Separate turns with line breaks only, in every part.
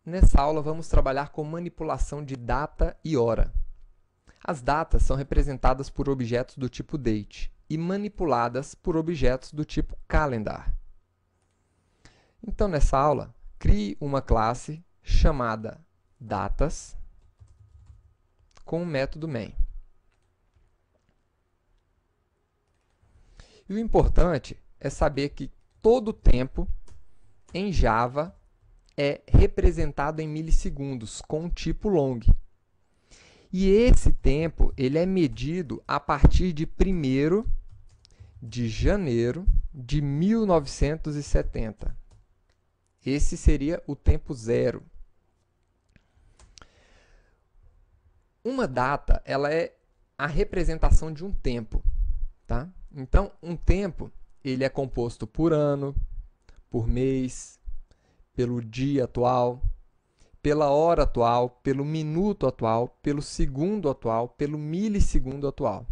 Nessa aula vamos trabalhar com manipulação de data e hora. As datas são representadas por objetos do tipo date e manipuladas por objetos do tipo calendar. Então, nessa aula, crie uma classe chamada datas com o método main. E o importante é saber que todo tempo em Java é representado em milissegundos com o tipo long. E esse tempo ele é medido a partir de 1º de janeiro de 1970. Esse seria o tempo zero. Uma data ela é a representação de um tempo. Tá? Então, um tempo ele é composto por ano, por mês, pelo dia atual, pela hora atual, pelo minuto atual, pelo segundo atual, pelo milissegundo atual.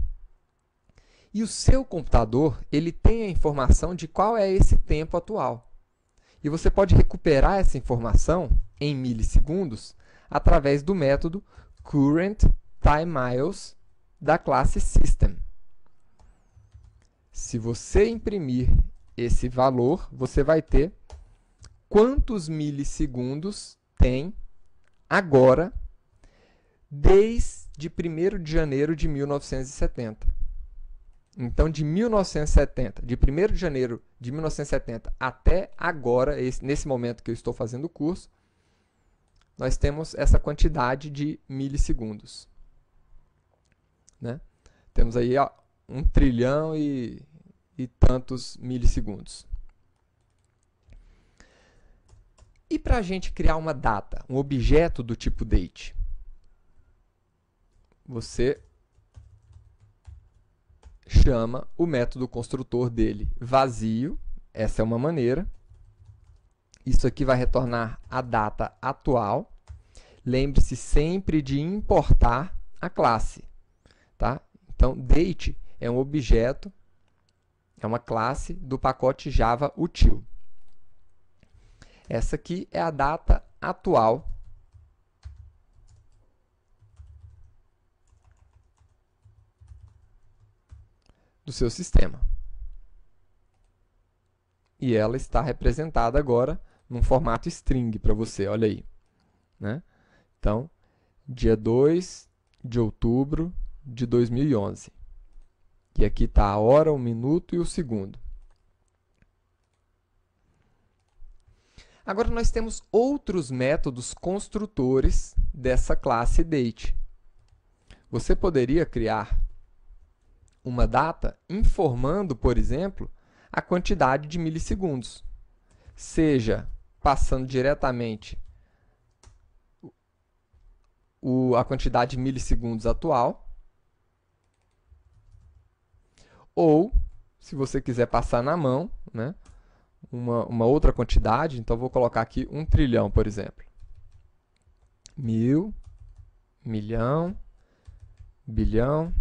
E o seu computador ele tem a informação de qual é esse tempo atual. E você pode recuperar essa informação em milissegundos através do método currentTimeMiles da classe System. Se você imprimir esse valor, você vai ter quantos milissegundos tem agora, desde 1º de janeiro de 1970. Então, de 1970, de 1º de janeiro de 1970 até agora, nesse momento que eu estou fazendo o curso, nós temos essa quantidade de milissegundos. Né? Temos aí 1 trilhão e tantos milissegundos. E para a gente criar uma data, um objeto do tipo date? Você chama o método construtor dele vazio, essa é uma maneira. Isso aqui vai retornar a data atual. Lembre-se sempre de importar a classe. Tá? Então, date é um objeto, é uma classe do pacote Java Util. Essa aqui é a data atual do seu sistema. E ela está representada agora num formato string para você, olha aí. Né? Então, dia 2 de outubro de 2011. E aqui está a hora, o minuto e o segundo. Agora, nós temos outros métodos construtores dessa classe date. Você poderia criar uma data informando, por exemplo, a quantidade de milissegundos. Seja passando diretamente a quantidade de milissegundos atual, ou, se você quiser passar na mão, né, uma outra quantidade, então vou colocar aqui 1 trilhão, por exemplo. 1000, milhão, bilhão,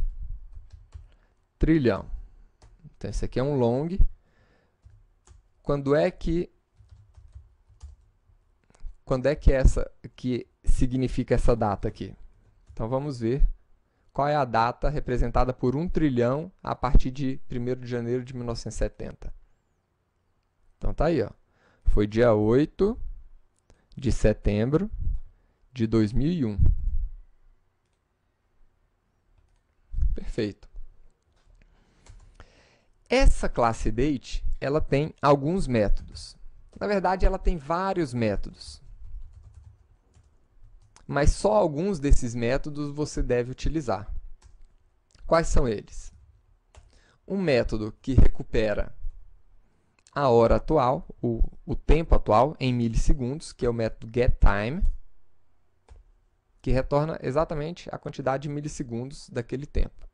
trilhão. Então, esse aqui é um long. Quando é que significa essa data aqui? Então, vamos ver qual é a data representada por 1 trilhão a partir de 1º de janeiro de 1970. Então, tá aí, ó. Foi dia 8 de setembro de 2001. Perfeito. Essa classe date, ela tem alguns métodos. Na verdade, ela tem vários métodos. Mas só alguns desses métodos você deve utilizar. Quais são eles? Um método que recupera a hora atual, o tempo atual em milissegundos, que é o método getTime, que retorna exatamente a quantidade de milissegundos daquele tempo.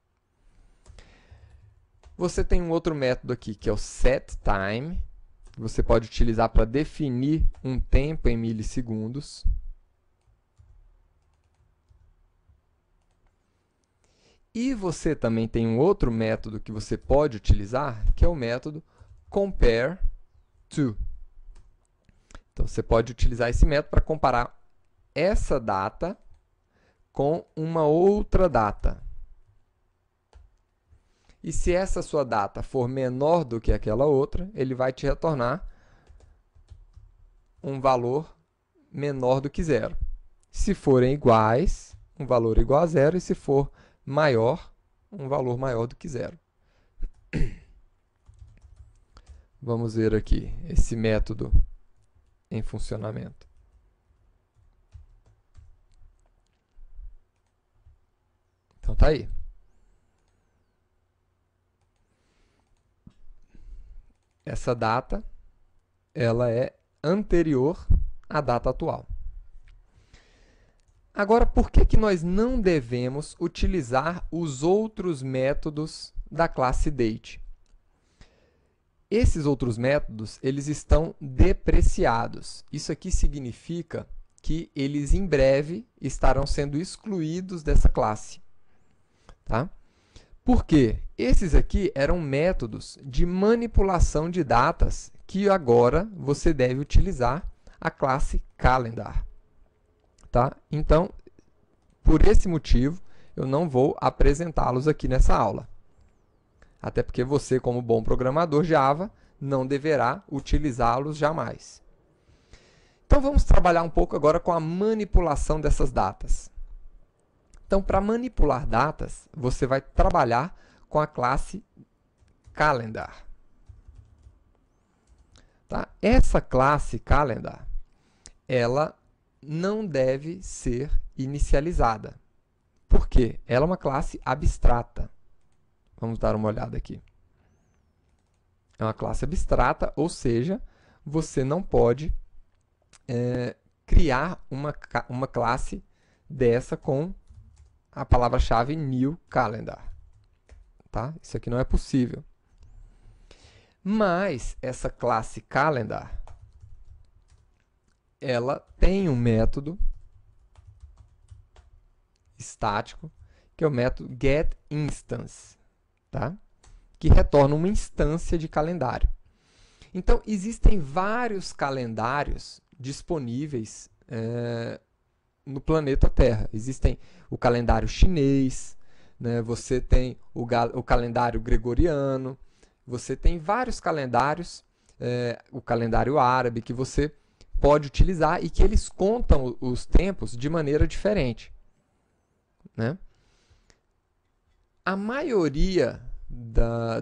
Você tem um outro método aqui, que é o setTime, que você pode utilizar para definir um tempo em milissegundos. E você também tem um outro método que você pode utilizar, que é o método compareTo. Então, você pode utilizar esse método para comparar essa data com uma outra data. E se essa sua data for menor do que aquela outra, ele vai te retornar um valor menor do que zero. Se forem iguais, um valor igual a zero, e se for maior, um valor maior do que zero. Vamos ver aqui esse método em funcionamento. Então tá aí. Essa data, ela é anterior à data atual. Agora, por que nós não devemos utilizar os outros métodos da classe date? Esses outros métodos, eles estão depreciados. Isso aqui significa que eles em breve estarão sendo excluídos dessa classe. Tá? Por quê? Esses aqui eram métodos de manipulação de datas que agora você deve utilizar a classe calendar. Tá? Então, por esse motivo, eu não vou apresentá-los aqui nessa aula. Até porque você, como bom programador Java, não deverá utilizá-los jamais. Então, vamos trabalhar um pouco agora com a manipulação dessas datas. Então, para manipular datas, você vai trabalhar com a classe calendar. Tá? Essa classe calendar, ela não deve ser inicializada. Por quê? Ela é uma classe abstrata. Vamos dar uma olhada aqui. É uma classe abstrata, ou seja, você não pode criar uma classe dessa com a palavra-chave new calendar. Tá? Isso aqui não é possível. Mas essa classe calendar, ela tem um método estático, que é o método getInstance, tá? Que retorna uma instância de calendário. Então, existem vários calendários disponíveis no planeta Terra. Existem o calendário chinês, né? Você tem o calendário gregoriano, você tem vários calendários, o calendário árabe, que você pode utilizar e que eles contam os tempos de maneira diferente. Né? A maioria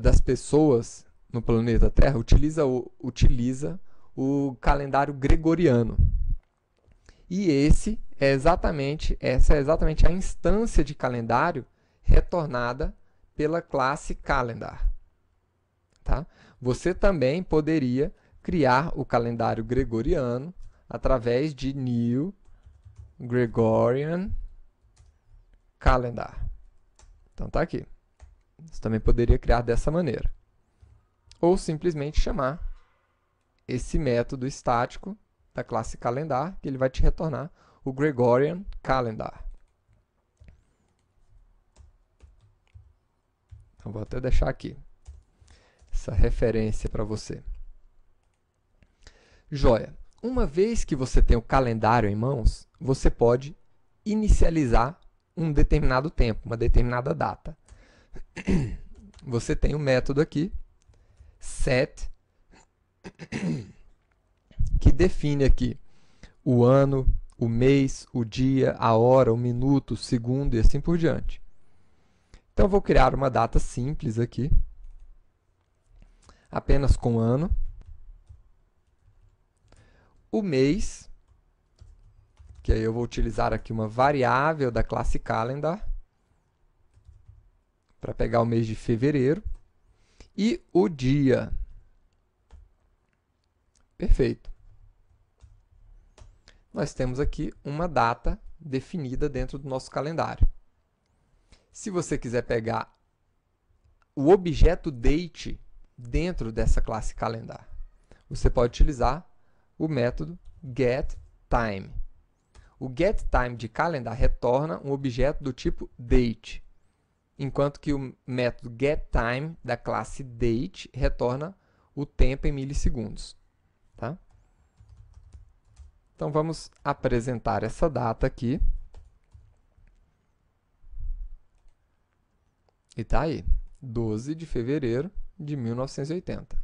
das pessoas no planeta Terra utiliza o calendário gregoriano. E essa é exatamente a instância de calendário retornada pela classe calendar. Tá? Você também poderia criar o calendário gregoriano através de new Gregorian calendar. Então tá aqui. Você também poderia criar dessa maneira. Ou simplesmente chamar esse método estático da classe calendar, que ele vai te retornar o Gregorian calendar. Então vou até deixar aqui essa referência para você. Joia. Uma vez que você tem o calendário em mãos, você pode inicializar um determinado tempo, uma determinada data. Você tem um método aqui, set, que define aqui o ano, o mês, o dia, a hora, o minuto, o segundo e assim por diante. Então, eu vou criar uma data simples aqui, apenas com ano. O mês, que aí eu vou utilizar aqui uma variável da classe calendar, para pegar o mês de fevereiro. E o dia. Perfeito. Nós temos aqui uma data definida dentro do nosso calendário. Se você quiser pegar o objeto date dentro dessa classe calendar, você pode utilizar o método getTime. O getTime de calendar retorna um objeto do tipo date, enquanto que o método getTime da classe date retorna o tempo em milissegundos. Tá? Então, vamos apresentar essa data aqui. E está aí, 12 de fevereiro de 1980.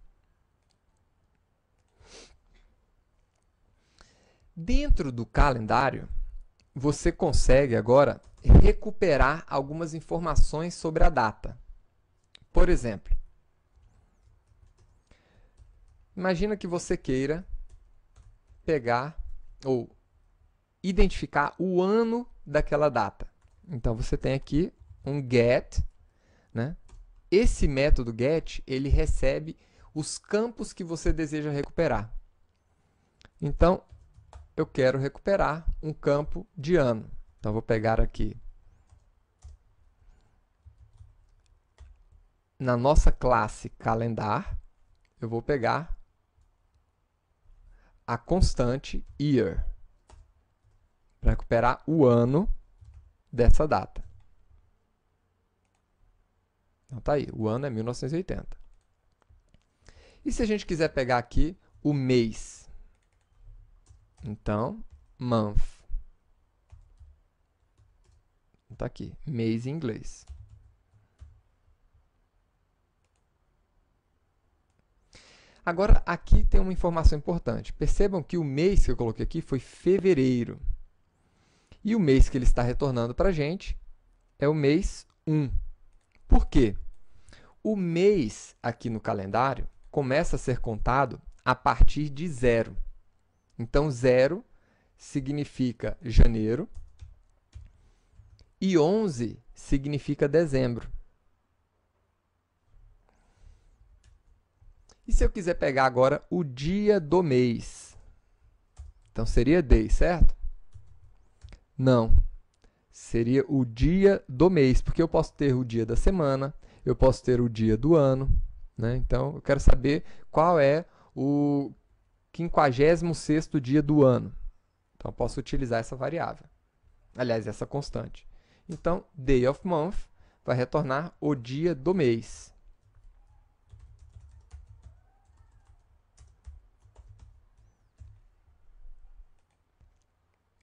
Dentro do calendário, você consegue agora recuperar algumas informações sobre a data. Por exemplo, imagina que você queira pegar ou identificar o ano daquela data. Então, você tem aqui um get, né? Esse método get, ele recebe os campos que você deseja recuperar. Então, eu quero recuperar um campo de ano. Então, vou pegar aqui na nossa classe calendar, eu vou pegar a constante year para recuperar o ano dessa data. Então, tá aí, o ano é 1980. E se a gente quiser pegar aqui o mês? Então, month. Está aqui, mês em inglês. Agora, aqui tem uma informação importante. Percebam que o mês que eu coloquei aqui foi fevereiro. E o mês que ele está retornando para a gente é o mês 1. Por quê? O mês aqui no calendário começa a ser contado a partir de 0. Então, 0 significa janeiro e 11 significa dezembro. E se eu quiser pegar agora o dia do mês? Então, seria day, certo? Não. Seria o dia do mês, porque eu posso ter o dia da semana, eu posso ter o dia do ano, né? Então, eu quero saber qual é o 56º dia do ano. Então, eu posso utilizar essa variável. Aliás, essa constante. Então, day of month vai retornar o dia do mês.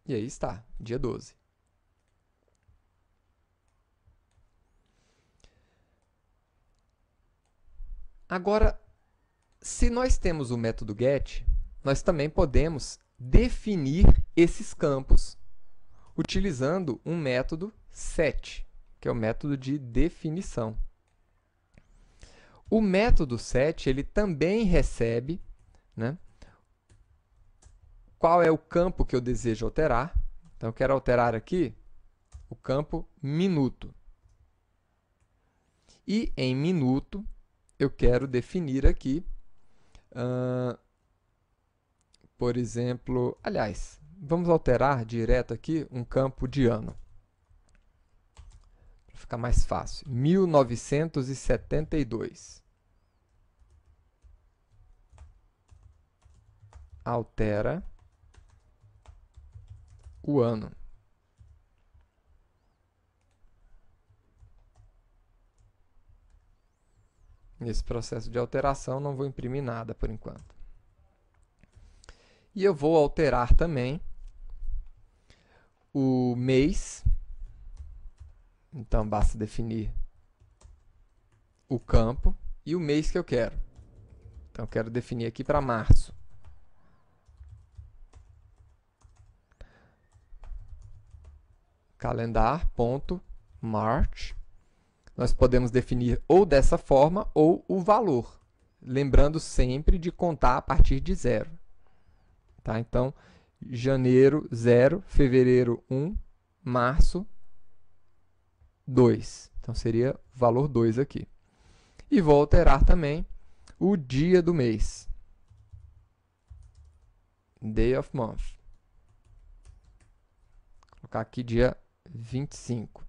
E aí está, dia 12. Agora, se nós temos o método get, nós também podemos definir esses campos utilizando um método set, que é o método de definição. O método set, ele também recebe, né, qual é o campo que eu desejo alterar. Então, eu quero alterar aqui o campo minuto. E em minuto, eu quero definir aqui, por exemplo, aliás, vamos alterar direto aqui um campo de ano. Para ficar mais fácil. 1972. Altera o ano. Nesse processo de alteração, não vou imprimir nada por enquanto. E eu vou alterar também o mês. Então, basta definir o campo e o mês que eu quero. Então, eu quero definir aqui para março. Calendar.march. Nós podemos definir ou dessa forma ou o valor, lembrando sempre de contar a partir de 0. Tá? Então, janeiro 0, fevereiro 1, março 2. Então, seria o valor 2 aqui. E vou alterar também o dia do mês. Day of month. Vou colocar aqui dia 25.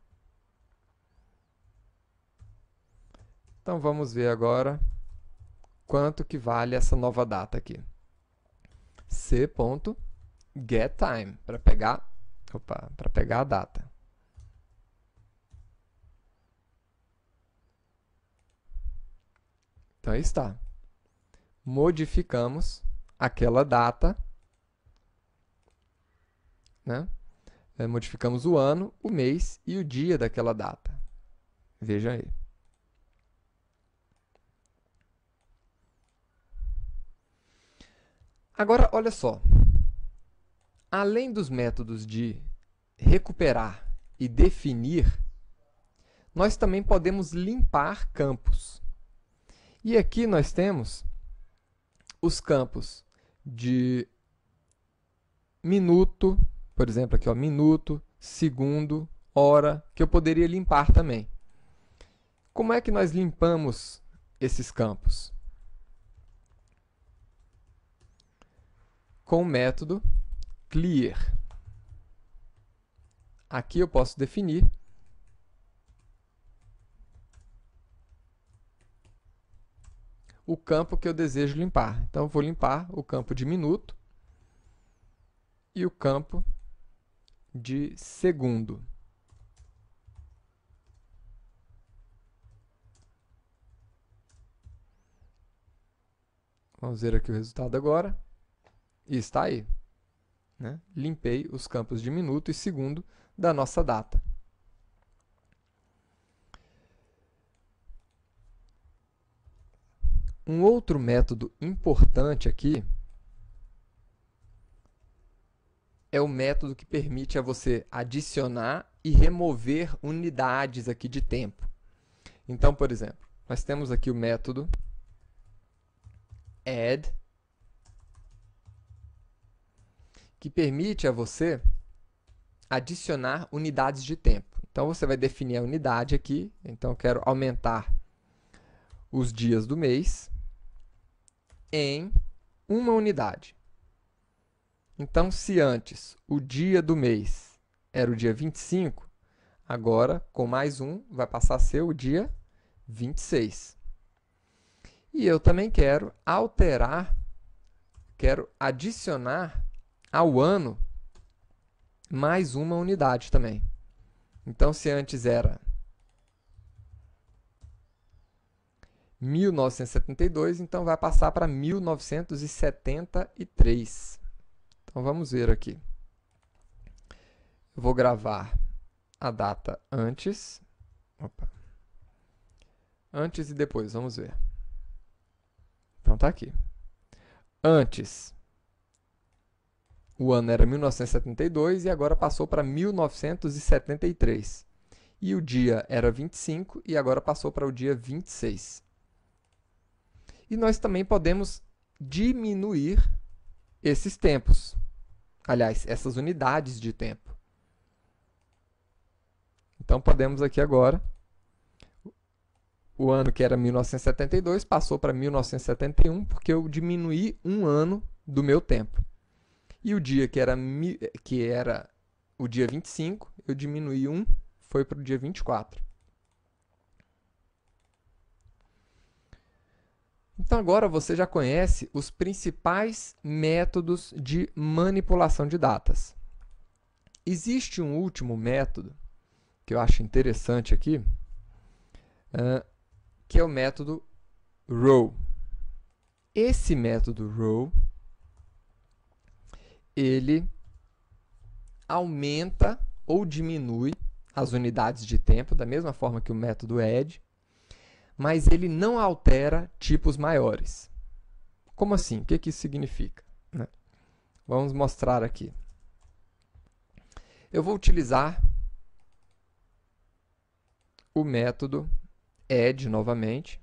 Então, vamos ver agora quanto que vale essa nova data aqui. C.getTime, para pegar a data. Então, aí está. Modificamos aquela data né? Modificamos o ano, o mês e o dia daquela data. Veja aí. Agora, olha só. Além dos métodos de recuperar e definir, nós também podemos limpar campos. E aqui nós temos os campos de minuto, por exemplo, aqui, ó, minuto, segundo, hora, que eu poderia limpar também. Como é que nós limpamos esses campos? Com o método clear. Aqui eu posso definir o campo que eu desejo limpar. Então, eu vou limpar o campo de minuto e o campo de segundo. Vamos ver aqui o resultado agora. E está aí, né? Limpei os campos de minuto e segundo da nossa data. Um outro método importante aqui é o método que permite a você adicionar e remover unidades aqui de tempo. Então, por exemplo, nós temos aqui o método add, que permite a você adicionar unidades de tempo. Então, você vai definir a unidade aqui. Então, eu quero aumentar os dias do mês em uma unidade. Então, se antes o dia do mês era o dia 25, agora, com mais um, vai passar a ser o dia 26. E eu também quero alterar, quero adicionar ao ano mais uma unidade também. Então, se antes era 1972, então vai passar para 1973. Então, vamos ver aqui. Eu vou gravar a data antes. Opa. Antes e depois, vamos ver. Então, tá aqui. Antes, o ano era 1972 e agora passou para 1973. E o dia era 25 e agora passou para o dia 26. E nós também podemos diminuir esses tempos. Aliás, essas unidades de tempo. Então, podemos aqui agora, o ano que era 1972 passou para 1971, porque eu diminuí um ano do meu tempo. E o dia que era o dia 25, eu diminuí um, foi para o dia 24. Então, agora você já conhece os principais métodos de manipulação de datas. Existe um último método que eu acho interessante aqui, que é o método row. Esse método row, ele aumenta ou diminui as unidades de tempo, da mesma forma que o método add, mas ele não altera tipos maiores. Como assim? O que isso significa? Vamos mostrar aqui. Eu vou utilizar o método add novamente,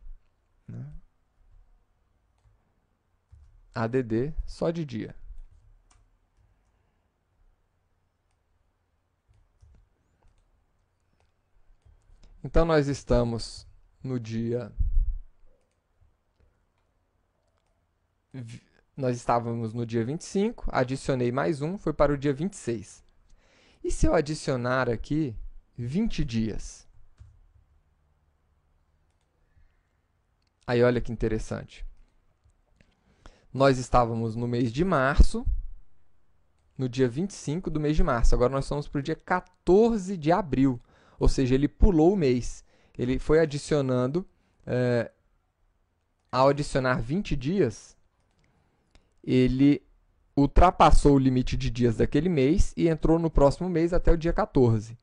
add só de dia. Então, nós estamos no dia... Nós estávamos no dia 25, adicionei mais um, foi para o dia 26. E se eu adicionar aqui 20 dias? Aí, olha que interessante. Nós estávamos no mês de março, no dia 25 do mês de março. Agora, nós estamos para o dia 14 de abril. Ou seja, ele pulou o mês. Ele foi adicionando, ao adicionar 20 dias, ultrapassou o limite de dias daquele mês e entrou no próximo mês até o dia 14.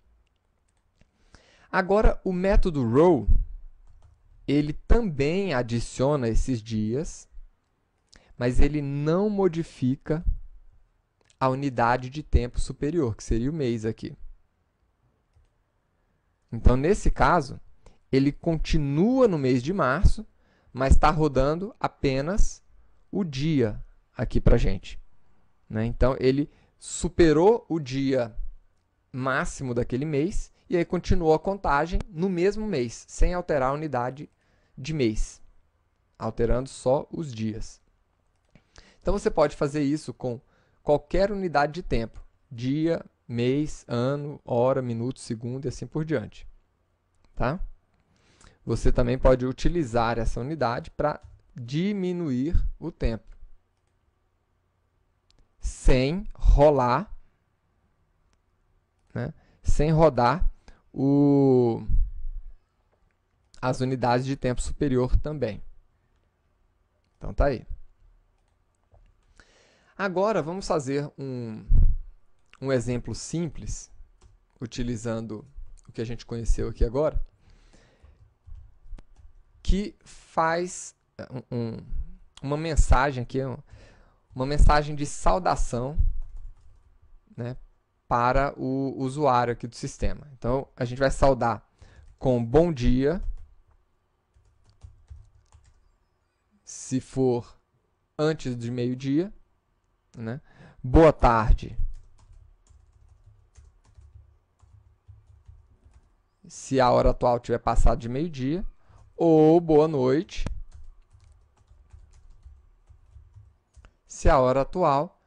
Agora, o método row, ele também adiciona esses dias, mas ele não modifica a unidade de tempo superior, que seria o mês aqui. Então, nesse caso, ele continua no mês de março, mas está rodando apenas o dia aqui para a gente. Né? Então, ele superou o dia máximo daquele mês e aí continuou a contagem no mesmo mês, sem alterar a unidade de mês, alterando só os dias. Então, você pode fazer isso com qualquer unidade de tempo, dia, mês, ano, hora, minuto, segundo e assim por diante. Tá? Você também pode utilizar essa unidade para diminuir o tempo, sem rolar, né? Sem rodar as unidades de tempo superior também. Então, tá aí. Agora, vamos fazer um exemplo simples, utilizando o que a gente conheceu aqui agora, que faz uma mensagem aqui, uma mensagem de saudação, né, para o usuário aqui do sistema. Então, a gente vai saudar com bom dia, se for antes de meio-dia, né? Boa tarde, se a hora atual tiver passado de meio-dia, ou boa noite, se a hora atual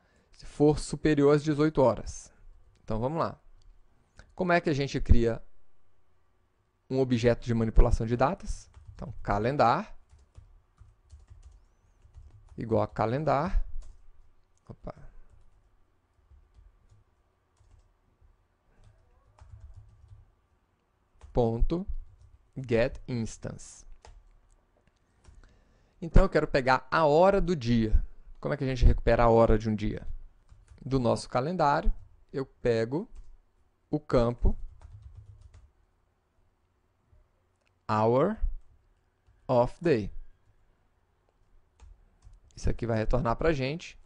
for superior às 18 horas. Então, vamos lá. Como é que a gente cria um objeto de manipulação de datas? Então, calendar, igual a calendar. Opa. Ponto get instance. Então, eu quero pegar a hora do dia. Como é que a gente recupera a hora de um dia? Do nosso calendário, eu pego o campo hour of day. Isso aqui vai retornar para a gente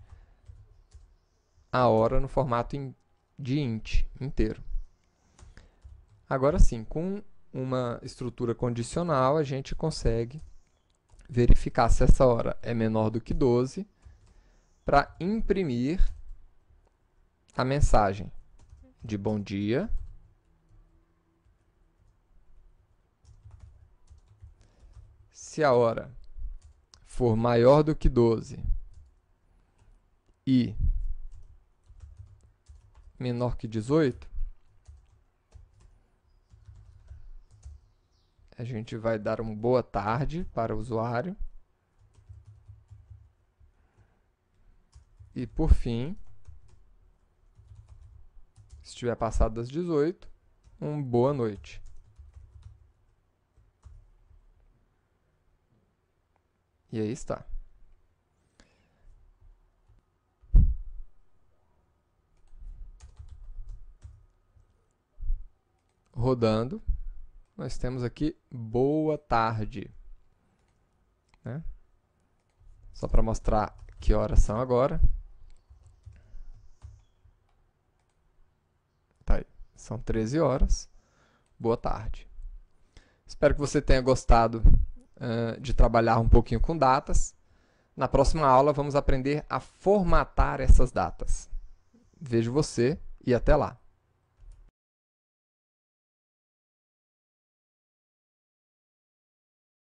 a hora no formato de int, inteiro. Agora sim, com uma estrutura condicional, a gente consegue verificar se essa hora é menor do que 12 para imprimir a mensagem de bom dia. Se a hora for maior do que 12 e menor que 18, a gente vai dar uma boa tarde para o usuário. E, por fim, se estiver passado das 18, uma boa noite. E aí está. Rodando, nós temos aqui boa tarde. Né? Só para mostrar que horas são agora. Tá aí. São 13 horas. Boa tarde. Espero que você tenha gostado de trabalhar um pouquinho com datas. Na próxima aula, vamos aprender a formatar essas datas. Vejo você e até lá.